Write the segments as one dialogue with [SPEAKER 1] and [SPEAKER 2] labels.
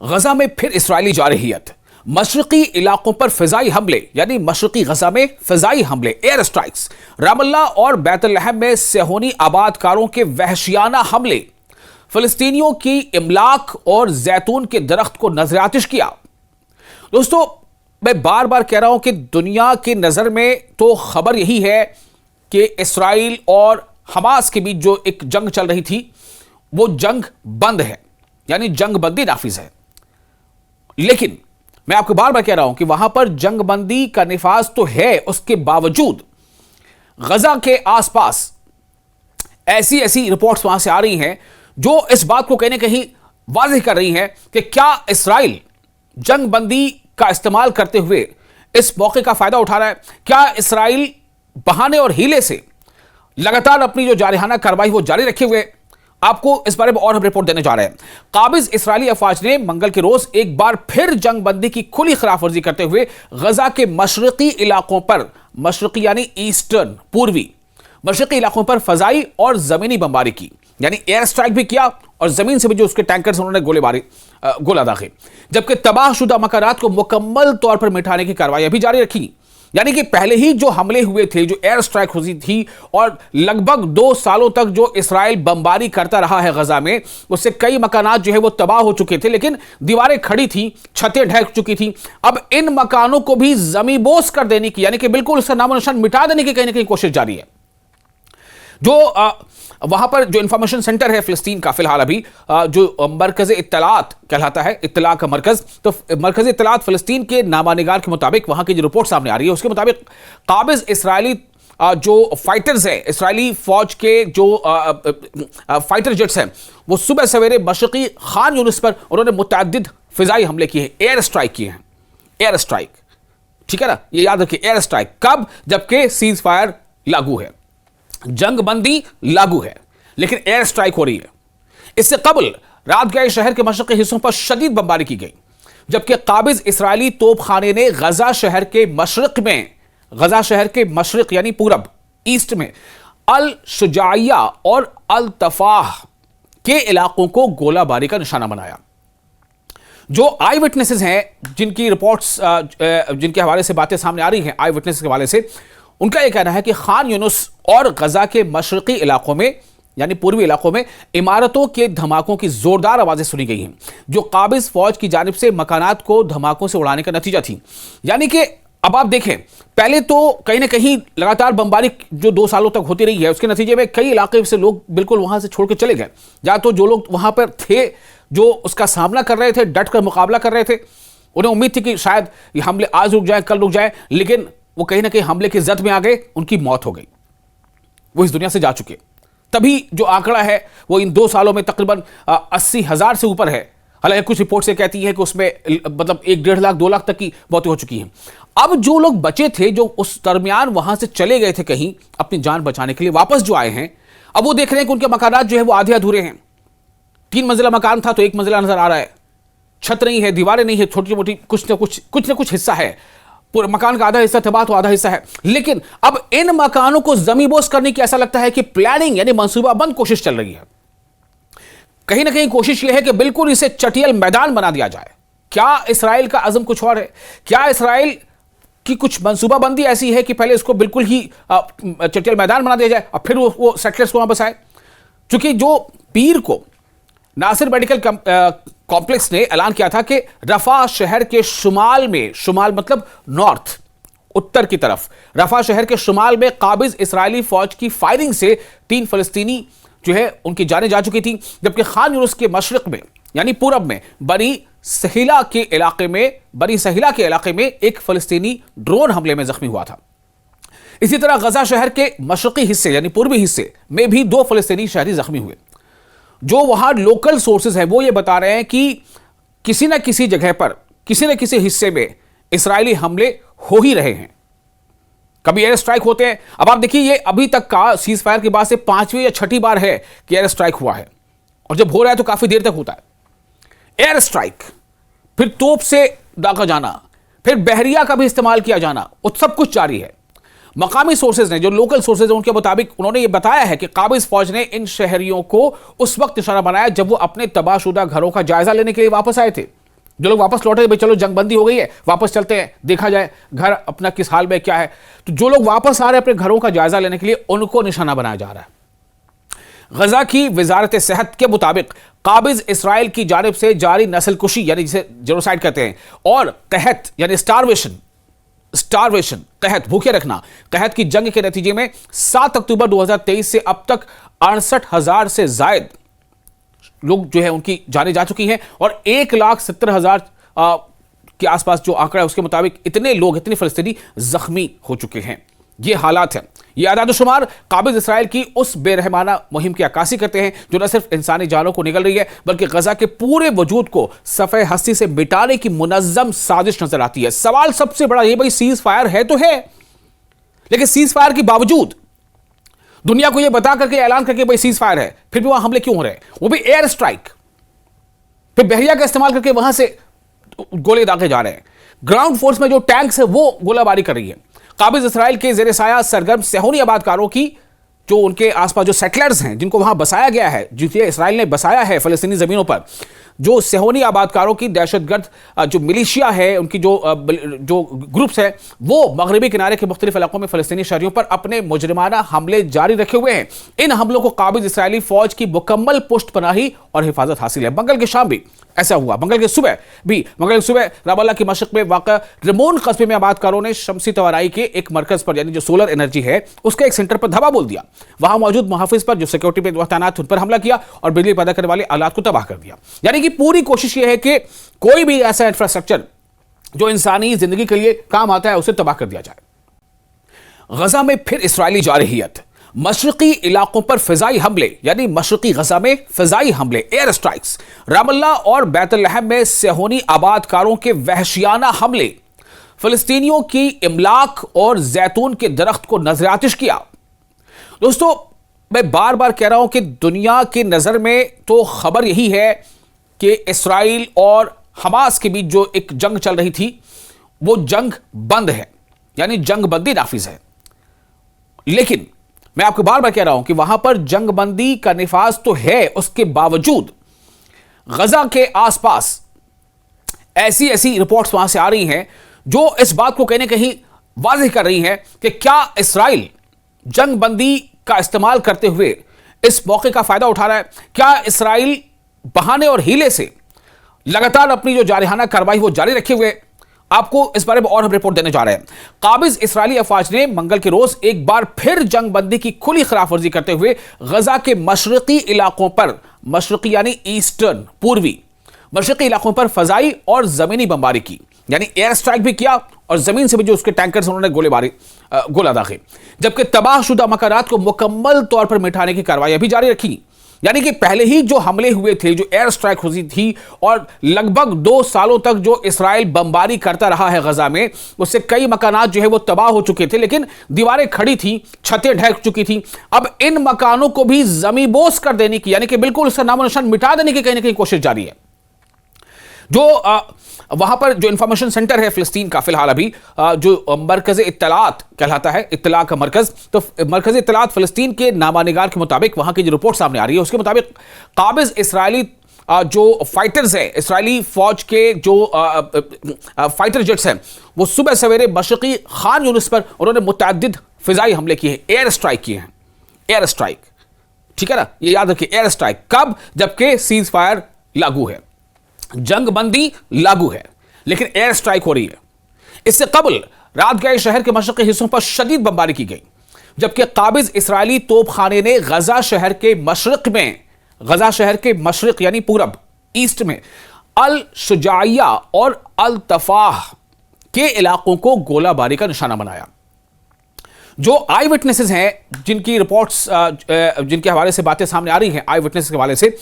[SPEAKER 1] गजा में फिर इस्राएली जारहियत, मशरकी इलाकों पर फिजाई हमले यानी मशरकी गजा में फिजाई हमले, एयर स्ट्राइक्स, रामल्ला और बैतलहम में सेहोनी आबादकारों के वहशियाना हमले, फिलिस्तीनियों की इमलाक और जैतून के दरख्त को नजरआतिश किया। दोस्तों, मैं बार बार कह रहा हूं कि दुनिया की नजर में तो खबर यही है कि इस्राइल और हमास के बीच जो एक जंग चल रही थी वो जंग बंद है, यानी जंग बंदी नाफिज है। लेकिन मैं आपको बार बार कह रहा हूं कि वहां पर जंग बंदी का निफाज तो है, उसके बावजूद गजा के आसपास ऐसी ऐसी रिपोर्ट्स वहां से आ रही हैं जो इस बात को कहीं ना कहीं वाज़ेह कर रही हैं कि क्या इस्राइल जंग बंदी का इस्तेमाल करते हुए इस मौके का फायदा उठा रहा है। क्या इस्राइल बहाने और हीले से लगातार अपनी जो जारहाना कार्रवाई वो जारी रखे हुए। आपको इस बारे में और हम रिपोर्ट देने जा रहे हैं। काबिज इस्राएली अफवाज ने मंगल के रोज एक बार फिर जंग बंदी की खुली खिलाफवर्जी करते हुए गजा के मशरकी इलाकों पर, मशरकी यानी ईस्टर्न, पूर्वी मशरकी इलाकों पर फजाई और जमीनी बमबारी की, यानी एयर स्ट्राइक भी किया और जमीन से भी जो उसके टैंकर्स उन्होंने गोला दागे, जबकि तबाहशुदा मकानात को मुकम्मल तौर पर मिटाने की कार्रवाई भी जारी रखी। यानी कि पहले ही जो हमले हुए थे, जो एयर स्ट्राइक हुई थी और लगभग 2 सालों तक जो इस्राइल बमबारी करता रहा है गजा में, उससे कई मकानात जो है वो तबाह हो चुके थे, लेकिन दीवारें खड़ी थी, छतें ढह चुकी थी। अब इन मकानों को भी जमीबोस कर देने की, यानी कि बिल्कुल उसका नामो निशान मिटा देने की कहीं ना कहीं कोशिश जारी है। जो वहां पर जो इंफॉर्मेशन सेंटर है फिलिस्तीन का, फिलहाल अभी जो मरकज इत्तलात कहलाता है, इत्तला का मरकज, तो मरकज इत्तलात फिलिस्तीन के नामानिगार के मुताबिक वहां की जो रिपोर्ट सामने आ रही है उसके मुताबिक काबिज इस्राएली जो फाइटर्स हैं, इस्राएली फौज के जो फाइटर जेट्स हैं, वो सुबह सवेरे मशरकी खान यूनिस पर उन्होंने मुतअद्दिद फिजाई हमले किए हैं, एयर स्ट्राइक किए हैं। एयर स्ट्राइक, ठीक है ना, ये याद रखिए। एयर स्ट्राइक कब? जबकि सीज फायर लागू है, जंग बंदी लागू है, लेकिन एयर स्ट्राइक हो रही है। इससे कबल रात गए शहर के मशरकी हिस्सों पर शदीद बमबारी की गई, जबकि काबिज इस्राएली तोपखाने ने गजा शहर के मशरक में, गजा शहर के मशरक यानी पूरब, ईस्ट में अल शुजाइया और अल तफाह के इलाकों को गोलाबारी का निशाना बनाया। जो आई विटनेसेस हैं, जिनकी रिपोर्ट्स, जिनके हवाले से बातें सामने आ रही हैं, आई विटनेस के हवाले से, उनका यह कहना है कि खान यूनुस और गजा के मशरकी इलाकों में यानी पूर्वी इलाकों में इमारतों के धमाकों की जोरदार आवाजें सुनी गई हैं, जो काबिज फौज की जानिब से मकानात को धमाकों से उड़ाने का नतीजा थी। यानी कि अब आप देखें, पहले तो कहीं ना कहीं लगातार बमबारी जो 2 सालों तक होती रही है, उसके नतीजे में कई इलाके से लोग बिल्कुल वहां से छोड़ के चले गए, या तो जो लोग वहां पर थे, जो उसका सामना कर रहे थे, डट कर मुकाबला कर रहे थे, उन्हें उम्मीद थी कि शायद ये हमले आज रुक जाए, कल रुक जाए, लेकिन वो कहीं ना कहीं हमले की जद में आ गए, उनकी मौत हो गई, वो इस दुनिया से जा चुके। तभी जो आंकड़ा है वो इन 2 सालों में तकरीबन 80,000 से ऊपर है। हालांकि कुछ रिपोर्ट से कहती है कि उसमें मतलब 1-1.5 लाख 2 लाख तक की मौतें हो चुकी हैं। अब जो लोग बचे थे, जो उस दरमियान वहां से चले गए थे कहीं अपनी जान बचाने के लिए, वापस जो आए हैं, अब वो देख रहे हैं कि उनके मकानात जो है वो आधे अधूरे हैं। 3 मंजिला मकान था तो 1 मंजिला नजर आ रहा है, छत नहीं है, दीवारें नहीं है, छोटी मोटी कुछ ना कुछ हिस्सा है, पूरे मकान का आधा हिस्सा तबाह तो आधा हिस्सा है। लेकिन अब इन मकानों को जमीबोस करने की ऐसा लगता है कि प्लानिंग यानी मंसूबाबंद कोशिश चल रही है। कहीं ना कहीं कोशिश यह है कि बिल्कुल इसे चटियल मैदान बना दिया जाए। क्या इस्राएल का अज़म कुछ और है? क्या इस्राएल की कुछ मंसूबाबंदी ऐसी है कि पहले इसको बिल्कुल ही चटियल मैदान बना दिया जाए और फिर वो सेटलर्स को वहां बसाए? क्योंकि जो पीर को नासिर मेडिकल कॉम्प्लेक्स ने ऐलान किया था कि रफा शहर के शुमाल में, शुमाल मतलब नॉर्थ, उत्तर की तरफ, रफा शहर के शुमाल में काबिज इस्राएली फौज की फायरिंग से 3 फलस्तीनी जो है उनकी जानें जा चुकी थी, जबकि खान यूनुस के मशरक में यानी पूरब में बनी सहिला के इलाके में एक फलस्तीनी ड्रोन हमले में जख्मी हुआ था। इसी तरह गजा शहर के मशरकी हिस्से यानी पूर्वी हिस्से में भी 2 फलस्तीनी शहरी जख्मी हुए। जो वहां लोकल सोर्सेज हैं वो ये बता रहे हैं कि किसी न किसी जगह पर, किसी न किसी हिस्से में इस्राएली हमले हो ही रहे हैं, कभी एयर स्ट्राइक होते हैं। अब आप देखिए, ये अभी तक का सीज फायर के बाद से 5वीं या 6ठी बार है कि एयर स्ट्राइक हुआ है, और जब हो रहा है तो काफी देर तक होता है। एयर स्ट्राइक, फिर तोप से दागा जाना, फिर बहरिया का भी इस्तेमाल किया जाना, वो सब कुछ जारी है। मकामी सोर्सेज ने, जो लोकल सोर्सेज हैं, उनके मुताबिक उन्होंने ये बताया है कि काबिज फौज ने इन शहरियों को उस वक्त निशाना बनाया जब वो अपने तबाहशुदा घरों का जायजा लेने के लिए वापस आए थे। जो लोग वापस लौटे भाई चलो जंगबंदी हो गई है, वापस चलते हैं, देखा जाए घर अपना किस हाल में क्या है। तो जो लोग वापस आ रहे हैं अपने घरों का जायजा लेने के लिए, उनको निशाना बनाया जा रहा है। गजा की वजारत सेहत के मुताबिक काबिज इसराइल की जानिब से जारी नस्लकुशी यानी जिसे जेनोसाइड कहते हैं, और कहत यानी स्टारवेशन कहत भूखे रखना, कहत की जंग के नतीजे में 7 अक्टूबर 2023 से अब तक 68,000 से जायद लोग जो है उनकी जाने जा चुकी हैं, और 1,70,000 के आसपास जो आंकड़ा है उसके मुताबिक इतने फलस्तीनी जख्मी हो चुके हैं। ये हालात हैं। ये आदाद-ओ-शुमार काबिज इसराइल की उस बेरहमाना मुहिम की अक्कासी करते हैं जो न सिर्फ इंसानी जानों को निगल रही है, बल्कि गजा के पूरे वजूद को सफ़े हस्ती से मिटाने की मुनज़्ज़म साजिश नजर आती है। सवाल सबसे बड़ा ये, भाई सीज फायर है तो है, लेकिन सीज फायर के बावजूद दुनिया को यह बता करके ऐलान करके भाई सीज फायर है, फिर भी वहां हमले क्यों हो रहे हैं, वो भी एयर स्ट्राइक, फिर बहरिया का इस्तेमाल करके वहां से गोले दागे जा रहे हैं। ग्राउंड फोर्स में जो टैंक्स है वो गोलाबारी कर रही है। काबिज इसराइल के जेर साया सरगर्म सेहोनी आबादकारों की जो उनके आसपास जो सेटलर्स हैं, जिनको वहां बसाया गया है, जिसे इसराइल ने बसाया है फलस्तीनी जमीनों पर, जो सेहोनी आबादकारों की दहशतगर्द जो मिलिशिया है, उनकी जो ग्रुप्स है, वो मगरबी किनारे के मुख्तलिफ इलाकों में फलस्तीनी शहरियों पर अपने मुजरिमाना हमले जारी रखे हुए हैं। इन हमलों को काबिज इसराइली फौज की मुकम्मल पुष्टपनाही और हिफाजत हासिल है। मंगल की शाम भी ऐसा हुआ। मंगल की सुबह रामल्ला की मशरक में वाक़ा रिमोन कस्बे में आबादकारों ने शमसी तवानाई के एक मरकज पर, यानी जो सोलर एनर्जी है उसके एक सेंटर पर धावा बोल दिया। वहां मौजूद मुहाफिज पर जो सिक्योरिटी पे तैनात उन पर हमला किया और बिजली पैदा करने वाले आलात को तबाह कर दिया। यानी कि पूरी कोशिश यह है कि कोई भी ऐसा इंफ्रास्ट्रक्चर जो इंसानी जिंदगी के लिए काम आता है उसे तबाह कर दिया जाए। गजा में फिर इसराइली जारहियत, मशरकी इलाकों पर फिजाई हमले, यानी मशरकी गजा में फिजाई हमले, एयर स्ट्राइक्स। रामल्ला और बैतलहम में सेहोनी आबादकारों के वहशियाना हमले, फिलिस्तीनियों की इमलाक और जैतून के दरख्त को नजरातिश किया। दोस्तों, मैं बार बार कह रहा हूं कि दुनिया की नजर में तो खबर यही है कि इसराइल और हमास के बीच जो एक जंग चल रही थी वो जंग बंद है, यानी जंग बंदी नाफिज है। लेकिन मैं आपको बार बार कह रहा हूं कि वहां पर जंग बंदी का निफाज तो है, उसके बावजूद गजा के आसपास ऐसी ऐसी रिपोर्ट्स वहां से आ रही हैं जो इस बात को कहीं ना कहीं वाज़ेह कर रही हैं कि क्या इसराइल जंग बंदी का इस्तेमाल करते हुए इस मौके का फायदा उठा रहा है। क्या इसराइल बहाने और हीले से लगातार अपनी जो जारहाना कार्रवाई वो जारी रखे हुए। आपको इस बारे में और हम रिपोर्ट देने जा रहे हैं। काबिज इसराइली अफवाज ने मंगल के रोज एक बार फिर जंग बंदी की खुली खिलाफ वर्जी करते हुए गजा के मशरकी इलाकों पर, मशरकी यानी ईस्टर्न, पूर्वी मशरकी इलाकों पर फजाई और जमीनी बमबारी की, यानी एयर स्ट्राइक भी किया और जमीन से भी जो उसके टैंकर्स उन्होंने गोला दागे, जबकि तबाहशुदा मकानात को मुकम्मल तौर पर मिटाने की कार्रवाई भी जारी रखी। यानी कि पहले ही जो हमले हुए थे, जो एयर स्ट्राइक हुई थी, और लगभग 2 सालों तक जो इसराइल बमबारी करता रहा है गजा में, उससे कई मकानात जो है वो तबाह हो चुके थे, लेकिन दीवारें खड़ी थी, छतें ढह चुकी थी। अब इन मकानों को भी जमीबोस कर देने की, यानी कि बिल्कुल उसका नामो निशान मिटा देने की कहीं ना कहीं कोशिश जारी है। जो वहां पर जो इंफॉर्मेशन सेंटर है फिलिस्तीन का, फिलहाल अभी जो मरकज इत्तलात कहलाता है, इत्तला का मरकज, तो मरकज इत्तलात फिलिस्तीन के नामानिगार के मुताबिक वहां की जो रिपोर्ट सामने आ रही है उसके मुताबिक काबिज इसराइली जो फाइटर्स है, इसराइली फौज के जो फाइटर जेट्स हैं, वो सुबह सवेरे मशरकी खान यूनिस पर उन्होंने मुतअद्दिद फिजाई हमले किए हैं, एयर स्ट्राइक किए हैं। एयर स्ट्राइक, ठीक है ना, ये याद रखिए। एयर स्ट्राइक कब? जबकि सीज फायर लागू है, जंग बंदी लागू है, लेकिन एयर स्ट्राइक हो रही है। इससे कबल रात गए शहर के मशरकी हिस्सों पर शदीद बमबारी की गई, जबकि काबिज इसराइली तोपखाने ने गजा शहर के मशरक में, गजा शहर के मशरक यानी पूरब, ईस्ट में अल शुजाइया और अल तफाह के इलाकों को गोलाबारी का निशाना बनाया। जो आई विटनेसेस हैं, जिनकी रिपोर्ट्स, जिनके हवाले से बातें सामने आ रही हैं, आई विटनेस के हवाले से,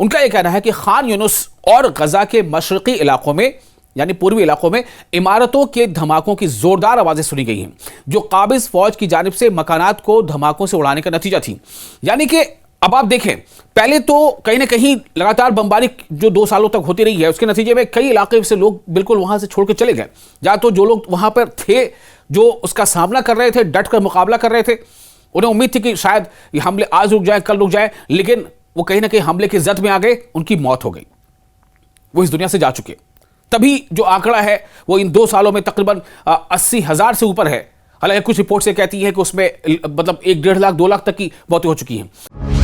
[SPEAKER 1] उनका यह कहना है कि खान यूनुस और गजा के मशरकी इलाकों में, यानी पूर्वी इलाकों में, इमारतों के धमाकों की जोरदार आवाजें सुनी गई हैं, जो काबिज फौज की जानिब से मकानात को धमाकों से उड़ाने का नतीजा थी। यानी कि अब आप देखें, पहले तो कहीं ना कहीं लगातार बमबारी जो 2 सालों तक होती रही है, उसके नतीजे में कई इलाके से लोग बिल्कुल वहां से छोड़ के चले गए, या तो जो लोग वहां पर थे, जो उसका सामना कर रहे थे, डट कर मुकाबला कर रहे थे, उन्हें उम्मीद थी कि शायद ये हमले आज रुक जाए, कल रुक जाए, लेकिन वो कहीं ना कहीं हमले की जद में आ गए, उनकी मौत हो गई, वो इस दुनिया से जा चुके। तभी जो आंकड़ा है वो इन 2 सालों में तकरीबन 80,000 से ऊपर है। हालांकि कुछ रिपोर्ट से कहती है कि उसमें मतलब 1-1.5 लाख 2 लाख तक की मौतें हो चुकी हैं।